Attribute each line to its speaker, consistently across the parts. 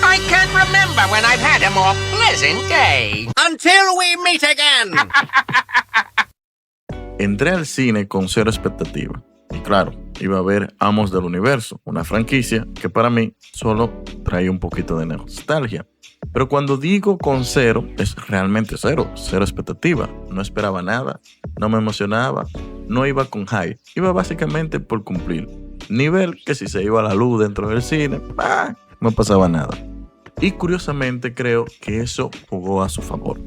Speaker 1: I can't remember when I've had a more pleasant day.
Speaker 2: Until we meet again.
Speaker 3: Entré al cine con cero expectativa. Y claro, iba a ver Amos del Universo, una franquicia que para mí solo trae un poquito de nostalgia. Pero cuando digo con cero, es realmente cero expectativa. No esperaba nada, no me emocionaba, no iba con hype. Iba básicamente por cumplir. Nivel que si se iba la luz dentro del cine, no pasaba nada. Y curiosamente creo que eso jugó a su favor.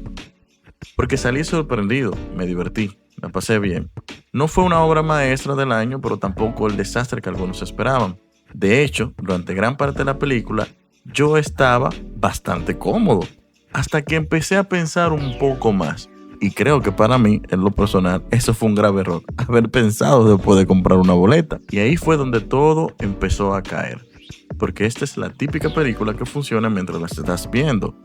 Speaker 3: Porque salí sorprendido, me divertí, me pasé bien. No fue una obra maestra del año, pero tampoco el desastre que algunos esperaban. De hecho, durante gran parte de la película, yo estaba bastante cómodo, hasta que empecé a pensar un poco más. Y creo que para mí, en lo personal, eso fue un grave error, haber pensado después de comprar una boleta. Y ahí fue donde todo empezó a caer. Porque esta es la típica película que funciona mientras la estás viendo.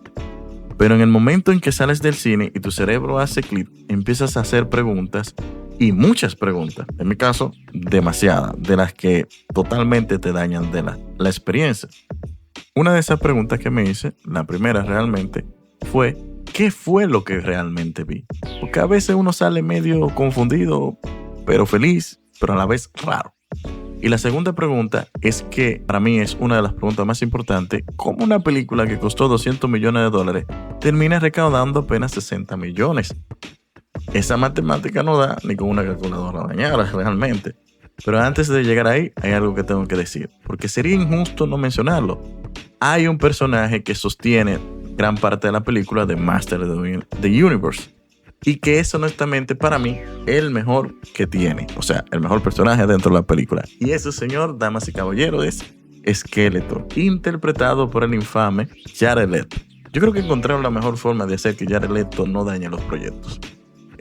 Speaker 3: Pero en el momento en que sales del cine y tu cerebro hace clic, empiezas a hacer preguntas, y muchas preguntas, en mi caso, demasiadas, de las que totalmente te dañan de la experiencia. Una de esas preguntas que me hice, la primera realmente, fue ¿qué fue lo que realmente vi? Porque a veces uno sale medio confundido, pero feliz, pero a la vez raro. Y la segunda pregunta es que para mí es una de las preguntas más importantes: ¿cómo una película que costó $200 millones termina recaudando apenas 60 millones? Esa matemática no da ni con una calculadora dañada realmente. Pero antes de llegar ahí, hay algo que tengo que decir, porque sería injusto no mencionarlo. Hay un personaje que sostiene gran parte de la película de Master of the Universe, y que es honestamente para mí el mejor que tiene, o sea, el mejor personaje dentro de la película. Y ese señor, damas y caballeros, es Skeletor, interpretado por el infame Jared Leto. Yo creo que encontraron la mejor forma de hacer que Jared Leto no dañe los proyectos.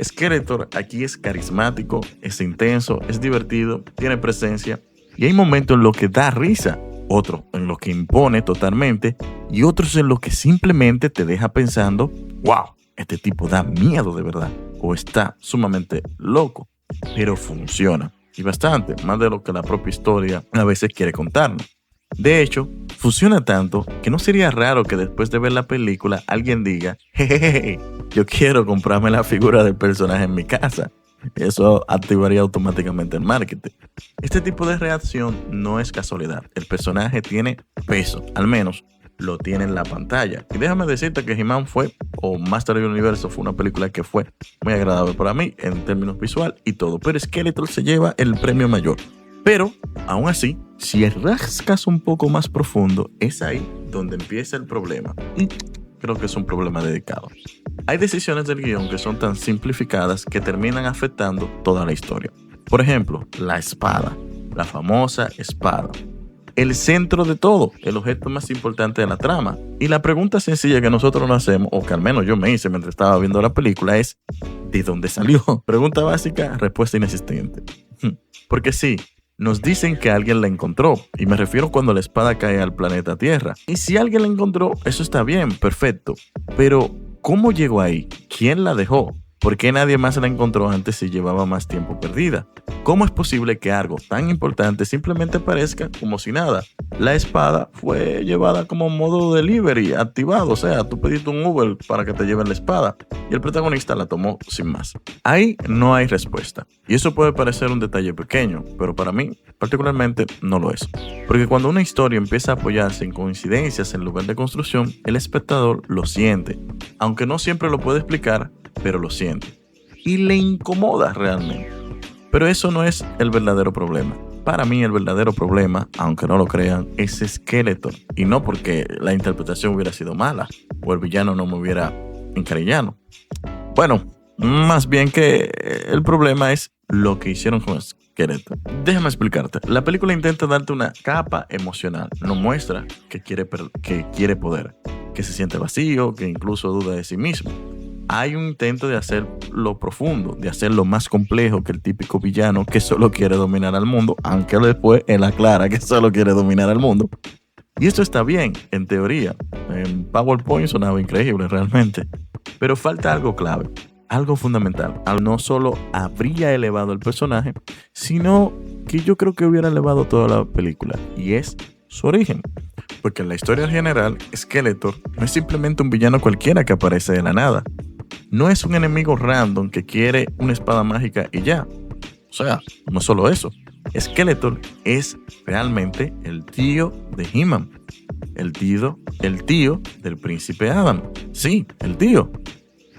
Speaker 3: Skeletor aquí es carismático, es intenso, es divertido, tiene presencia, y hay momentos en los que da risa, otros en los que impone totalmente, y otros en los que simplemente te deja pensando, wow, este tipo da miedo de verdad, o está sumamente loco, pero funciona, y bastante, más de lo que la propia historia a veces quiere contarnos. De hecho, funciona tanto que no sería raro que después de ver la película alguien diga, jejeje, yo quiero comprarme la figura del personaje en mi casa. Eso activaría automáticamente el marketing. Este tipo de reacción no es casualidad. El personaje tiene peso, al menos lo tiene en la pantalla. Y déjame decirte que He-Man o Master of the Universe fue una película que fue muy agradable para mí en términos visual y todo. Pero Skeletor se lleva el premio mayor. Pero, aún así, si rascas un poco más profundo, es ahí donde empieza el problema. Y creo que es un problema dedicado. Hay decisiones del guión que son tan simplificadas que terminan afectando toda la historia. Por ejemplo, la espada, la famosa espada. El centro de todo, el objeto más importante de la trama. Y la pregunta sencilla que nosotros nos hacemos, o que al menos yo me hice mientras estaba viendo la película, es ¿de dónde salió? Pregunta básica, respuesta inexistente. Porque sí, nos dicen que alguien la encontró, y me refiero cuando la espada cae al planeta Tierra. Y si alguien la encontró, eso está bien, perfecto. Pero, ¿cómo llegó ahí? ¿Quién la dejó? ¿Por qué nadie más la encontró antes si llevaba más tiempo perdida? ¿Cómo es posible que algo tan importante simplemente aparezca como si nada? La espada fue llevada como modo delivery, activado, o sea, tú pediste un Uber para que te lleven la espada y el protagonista la tomó sin más. Ahí no hay respuesta. Y eso puede parecer un detalle pequeño, pero para mí particularmente no lo es. Porque cuando una historia empieza a apoyarse en coincidencias en lugar de construcción, el espectador lo siente. Aunque no siempre lo puede explicar, pero lo siente. Y le incomoda realmente. Pero eso no es el verdadero problema. Para mí el verdadero problema, aunque no lo crean, es Skeletor. Y no porque la interpretación hubiera sido mala o el villano no me hubiera encariñado. Bueno, más bien que el problema es lo que hicieron con Skeletor. Déjame explicarte. La película intenta darte una capa emocional. No muestra que quiere poder, que se siente vacío, que incluso duda de sí mismo. Hay un intento de hacerlo profundo, de hacerlo más complejo que el típico villano que solo quiere dominar al mundo, aunque después él aclara que solo quiere dominar al mundo. Y esto está bien, en teoría. En PowerPoint sonaba increíble realmente. Pero falta algo clave, algo fundamental. No solo habría elevado el personaje, sino que yo creo que hubiera elevado toda la película. Y es su origen. Porque en la historia general, Skeletor no es simplemente un villano cualquiera que aparece de la nada. No es un enemigo random que quiere una espada mágica y ya. O sea, no es solo eso. Skeletor es realmente el tío de He-Man. El tío del príncipe Adam. Sí, el tío.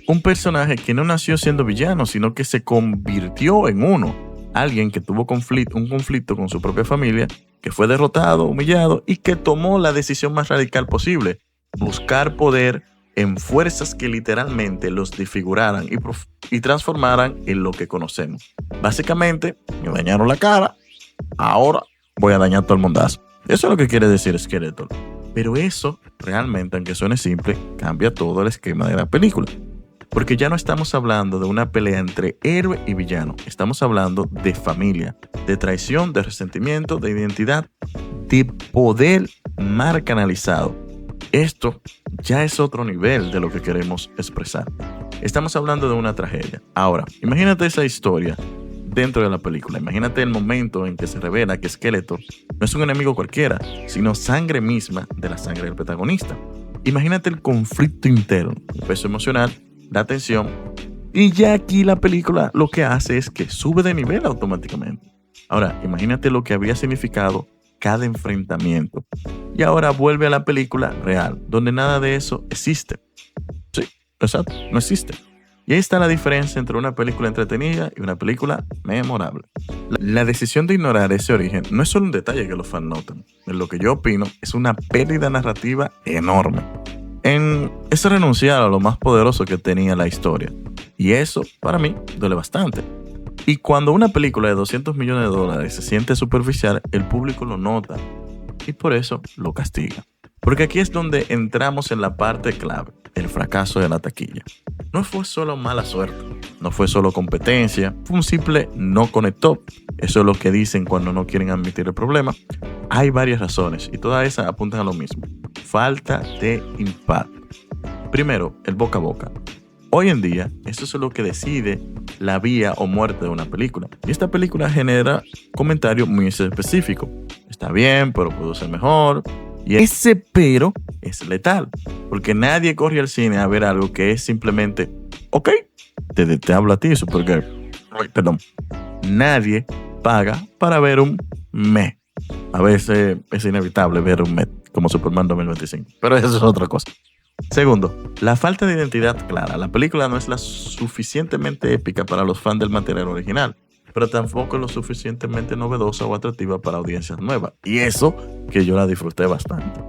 Speaker 3: Un personaje que no nació siendo villano, sino que se convirtió en uno. Alguien que tuvo un conflicto con su propia familia, que fue derrotado, humillado y que tomó la decisión más radical posible. Buscar poder en fuerzas que literalmente los desfiguraran y transformaran en lo que conocemos. Básicamente, me dañaron la cara, ahora voy a dañar todo el mundazo. Eso es lo que quiere decir Skeletor. Pero eso, realmente, aunque suene simple, cambia todo el esquema de la película. Porque ya no estamos hablando de una pelea entre héroe y villano. Estamos hablando de familia, de traición, de resentimiento, de identidad, de poder mal canalizado. Esto ya es otro nivel de lo que queremos expresar. Estamos hablando de una tragedia. Ahora, imagínate esa historia dentro de la película. Imagínate el momento en que se revela que Skeletor no es un enemigo cualquiera, sino sangre misma de la sangre del protagonista. Imagínate el conflicto interno, el peso emocional, la tensión, y ya aquí la película lo que hace es que sube de nivel automáticamente. Ahora, imagínate lo que habría significado cada enfrentamiento. Y ahora vuelve a la película real, donde nada de eso existe. Sí, exacto, no existe. Y ahí está la diferencia entre una película entretenida y una película memorable. La decisión de ignorar ese origen no es solo un detalle que los fans notan. En lo que yo opino, es una pérdida narrativa enorme. Es renunciar a lo más poderoso que tenía la historia. Y eso, para mí, duele bastante. Y cuando una película de $200 millones se siente superficial, el público lo nota. Y por eso lo castiga. Porque aquí es donde entramos en la parte clave, el fracaso de la taquilla. No fue solo mala suerte, no fue solo competencia, fue un simple no conectó. Eso es lo que dicen cuando no quieren admitir el problema. Hay varias razones y todas esas apuntan a lo mismo. Falta de impacto. Primero, el boca a boca. Hoy en día, eso es lo que decide la vía o muerte de una película. Y esta película genera comentarios muy específicos. Está bien, pero pudo ser mejor. Y ese pero es letal, porque nadie corre al cine a ver algo que es simplemente, ok, te hablo a ti, Supergirl. Perdón. Nadie paga para ver un meh. A veces es inevitable ver un meh, como Superman 2025, pero eso es otra cosa. Segundo, la falta de identidad clara. La película no es la suficientemente épica para los fans del material original, pero tampoco es lo suficientemente novedosa o atractiva para audiencias nuevas. Y eso que yo la disfruté bastante.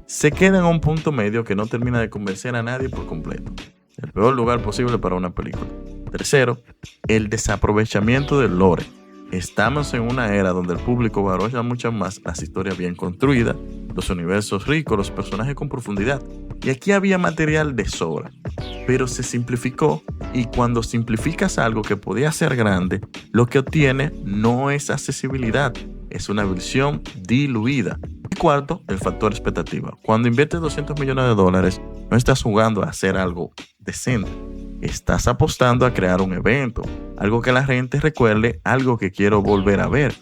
Speaker 3: Se queda en un punto medio que no termina de convencer a nadie por completo. El peor lugar posible para una película. Tercero, el desaprovechamiento del lore. Estamos en una era donde el público valora mucho más las historias bien construidas, los universos ricos, los personajes con profundidad. Y aquí había material de sobra, pero se simplificó, y cuando simplificas algo que podía ser grande, lo que obtienes no es accesibilidad, es una versión diluida. Y cuarto, el factor expectativa. Cuando inviertes $200 millones, no estás jugando a hacer algo decente. Estás apostando a crear un evento, algo que la gente recuerde, algo que quiero volver a ver.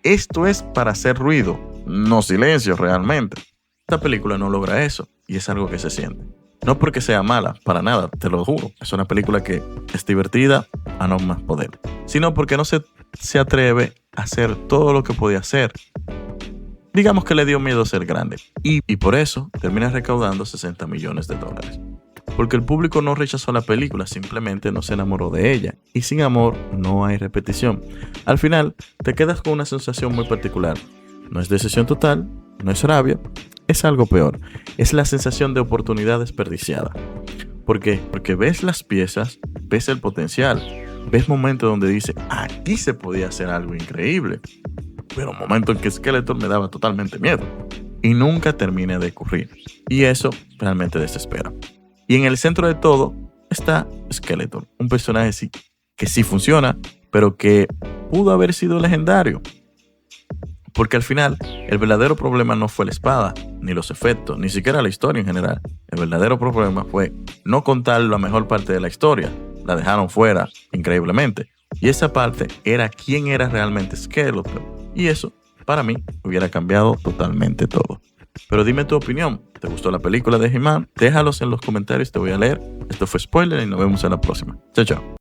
Speaker 3: Esto es para hacer ruido, no silencio realmente. Esta película no logra eso, y es algo que se siente. No porque sea mala, para nada, te lo juro. Es una película que es divertida a no más poder, sino porque no se atreve a hacer todo lo que podía hacer. Digamos que le dio miedo a ser grande, y por eso termina recaudando $60 millones. Porque el público no rechazó la película, simplemente no se enamoró de ella. Y sin amor no hay repetición. Al final, te quedas con una sensación muy particular. No es decisión total, no es rabia, es algo peor. Es la sensación de oportunidad desperdiciada. ¿Por qué? Porque ves las piezas, ves el potencial, ves momentos donde dices, aquí se podía hacer algo increíble. Pero momentos en que Skeletor me daba totalmente miedo. Y nunca termina de ocurrir. Y eso realmente desespera. Y en el centro de todo está Skeletor, un personaje que sí funciona, pero que pudo haber sido legendario. Porque al final, el verdadero problema no fue la espada, ni los efectos, ni siquiera la historia en general. El verdadero problema fue no contar la mejor parte de la historia. La dejaron fuera, increíblemente. Y esa parte era quién era realmente Skeletor. Y eso para mí hubiera cambiado totalmente todo. Pero dime tu opinión. ¿Te gustó la película de He-Man? Déjalos en los comentarios, te voy a leer. Esto fue Spoiler y nos vemos en la próxima. Chao, chao.